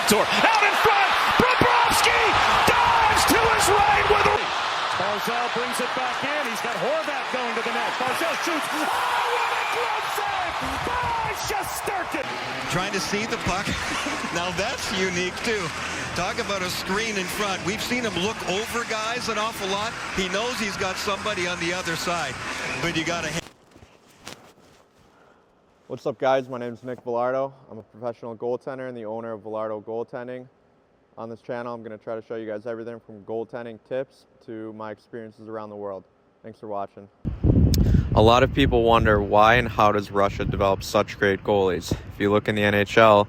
Tour. Out in front, Bobrovsky dives to his right with a... Barzal brings it back in. He's got Horvat going to the net. Barzal shoots. Oh, what a glove save by Shesterkin. Trying to see the puck. Now that's unique, too. Talk about a screen in front. We've seen him look over guys an awful lot. He knows he's got somebody on the other side, but you got to... What's up, guys? My name is Nick Villardo. I'm a professional goaltender and the owner of Villardo Goaltending. On this channel, I'm going to try to show you guys everything from goaltending tips to my experiences around the world. Thanks for watching. A lot of people wonder why and how does Russia develop such great goalies. If you look in the NHL,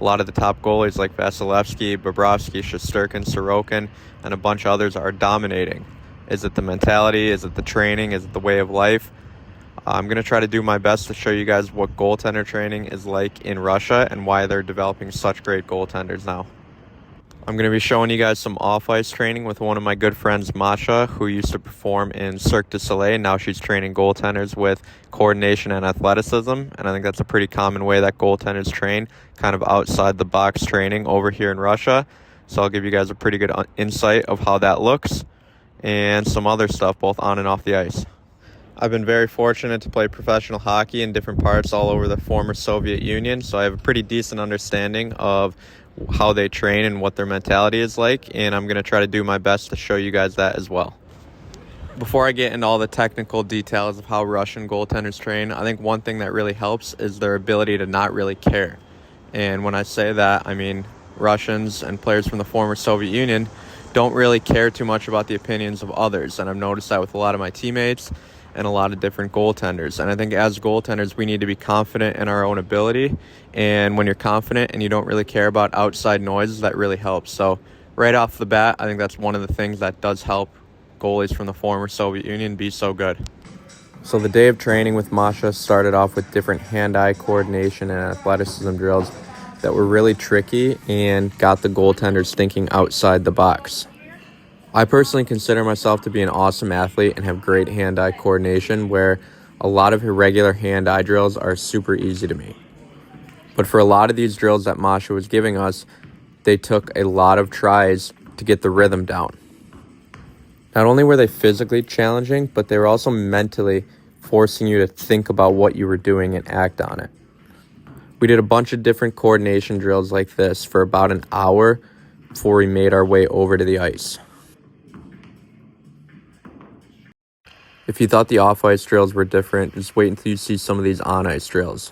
a lot of the top goalies like Vasilevsky, Bobrovsky, Shesterkin, Sorokin, and a bunch of others are dominating. Is it the mentality? Is it the training? Is it the way of life? I'm going to try to do my best to show you guys what goaltender training is like in Russia and why they're developing such great goaltenders now. I'm going to be showing you guys some off-ice training with one of my good friends, Masha, who used to perform in Cirque du Soleil. Now she's training goaltenders with coordination and athleticism, and I think that's a pretty common way that goaltenders train, kind of outside the box training over here in Russia. So I'll give you guys a pretty good insight of how that looks and some other stuff both on and off the ice. I've been very fortunate to play professional hockey in different parts all over the former Soviet Union, so I have a pretty decent understanding of how they train and what their mentality is like, and I'm going to try to do my best to show you guys that as well. Before I get into all the technical details of how Russian goaltenders train, I think one thing that really helps is their ability to not really care. And when I say that, I mean Russians and players from the former Soviet Union don't really care too much about the opinions of others, and I've noticed that with a lot of my teammates and a lot of different goaltenders. And I think as goaltenders, we need to be confident in our own ability. And when you're confident and you don't really care about outside noises, that really helps. So right off the bat, I think that's one of the things that does help goalies from the former Soviet Union be so good. So the day of training with Masha started off with different hand-eye coordination and athleticism drills that were really tricky and got the goaltenders thinking outside the box. I personally consider myself to be an awesome athlete and have great hand-eye coordination, where a lot of irregular hand-eye drills are super easy to me. But for a lot of these drills that Masha was giving us, they took a lot of tries to get the rhythm down. Not only were they physically challenging, but they were also mentally forcing you to think about what you were doing and act on it. We did a bunch of different coordination drills like this for about an hour before we made our way over to the ice. If you thought the off-ice drills were different, just wait until you see some of these on-ice drills.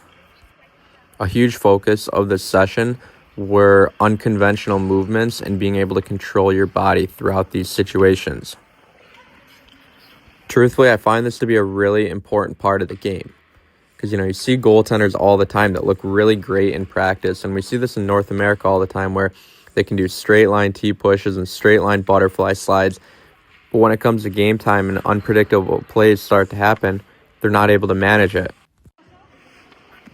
A huge focus of this session were unconventional movements and being able to control your body throughout these situations. Truthfully, I find this to be a really important part of the game. Because, you see goaltenders all the time that look really great in practice, and we see this in North America all the time where they can do straight-line T-pushes and straight-line butterfly slides. But when it comes to game time and unpredictable plays start to happen, they're not able to manage it.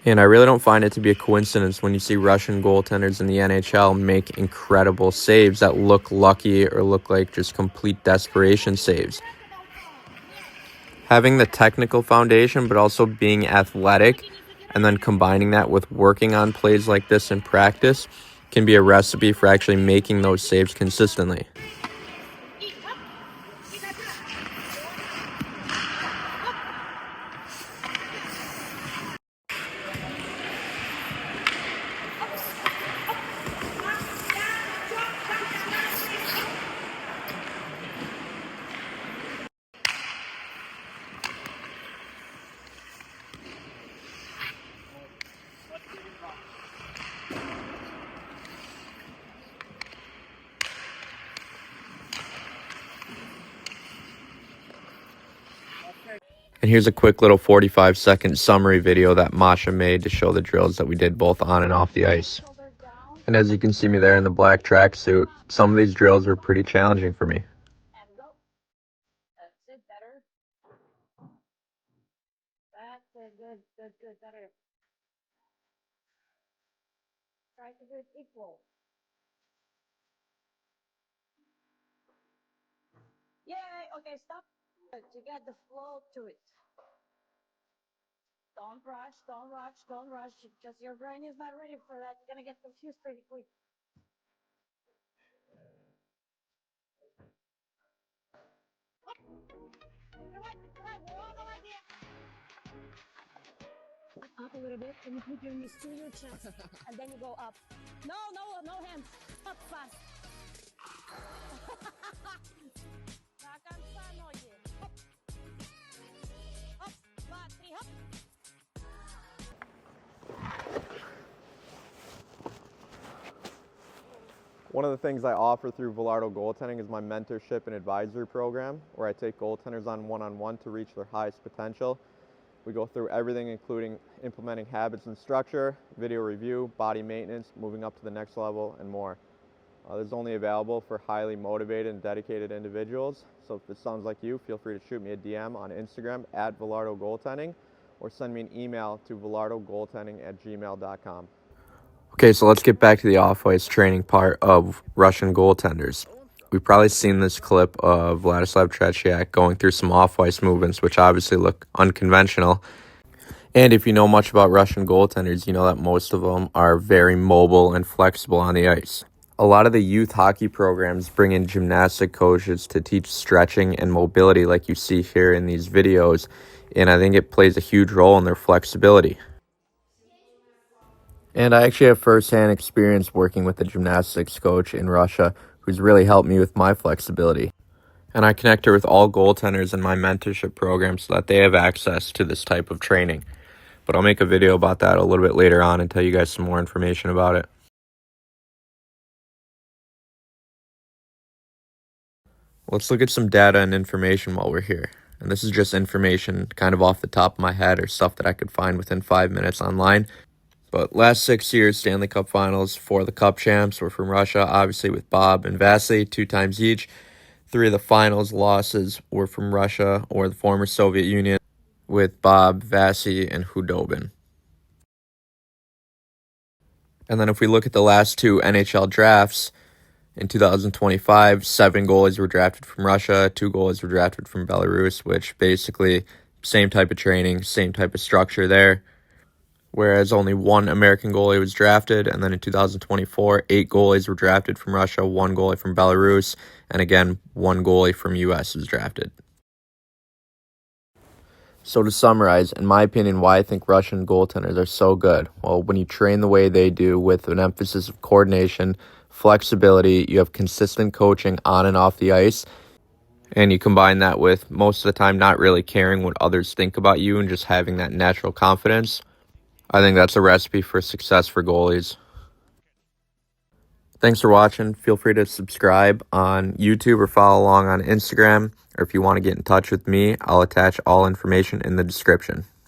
And I really don't find it to be a coincidence when you see Russian goaltenders in the NHL make incredible saves that look lucky or look like just complete desperation saves. Having the technical foundation, but also being athletic, and then combining that with working on plays like this in practice can be a recipe for actually making those saves consistently. And here's a quick little 45-second summary video that Masha made to show the drills that we did both on and off the ice. And as you can see me there in the black tracksuit, some of these drills were pretty challenging for me. Good, better. Try to do it equal. Yay! Okay, stop. To get the flow to it. Don't rush, don't rush, don't rush. Because your brain is not ready for that. You're gonna get confused pretty quick. Up a little bit, and you put your knees to your chest, and then you go up. No, no hands. Up fast. Kakansan, oye. Hop. Hop. 1, 3, hop. One of the things I offer through Velardo Goaltending is my mentorship and advisory program, where I take goaltenders on one-on-one to reach their highest potential. We go through everything, including implementing habits and structure, video review, body maintenance, moving up to the next level, and more. This is only available for highly motivated and dedicated individuals. So if this sounds like you, feel free to shoot me a DM on Instagram at Velardo Goaltending, or send me an email to velardogoaltending@gmail.com. Okay, so let's get back to the off-ice training part of Russian goaltenders. We've probably seen this clip of Vladislav Tretiak going through some off-ice movements, which obviously look unconventional. And if you know much about Russian goaltenders, you know that most of them are very mobile and flexible on the ice. A lot of the youth hockey programs bring in gymnastic coaches to teach stretching and mobility like you see here in these videos, and I think it plays a huge role in their flexibility. And I actually have firsthand experience working with a gymnastics coach in Russia who's really helped me with my flexibility. And I connect her with all goaltenders in my mentorship program so that they have access to this type of training. But I'll make a video about that a little bit later on and tell you guys some more information about it. Let's look at some data and information while we're here. And this is just information kind of off the top of my head or stuff that I could find within 5 minutes online. But last 6 years, Stanley Cup Finals for the Cup champs were from Russia, obviously with Bob and Vasily, 2 times each. 3 of the finals losses were from Russia or the former Soviet Union with Bob, Vasily, and Hudobin. And then if we look at the last 2 NHL drafts, in 2025, 7 goalies were drafted from Russia, 2 goalies were drafted from Belarus, which basically same type of training, same type of structure there. Whereas only 1 American goalie was drafted. And then in 2024, 8 goalies were drafted from Russia, 1 goalie from Belarus, and again, 1 goalie from US was drafted. So to summarize, in my opinion, why I think Russian goaltenders are so good. Well, when you train the way they do with an emphasis of coordination, flexibility, you have consistent coaching on and off the ice, and you combine that with most of the time not really caring what others think about you and just having that natural confidence, I think that's a recipe for success for goalies. Thanks for watching. Feel free to subscribe on YouTube or follow along on Instagram. Or if you want to get in touch with me, I'll attach all information in the description.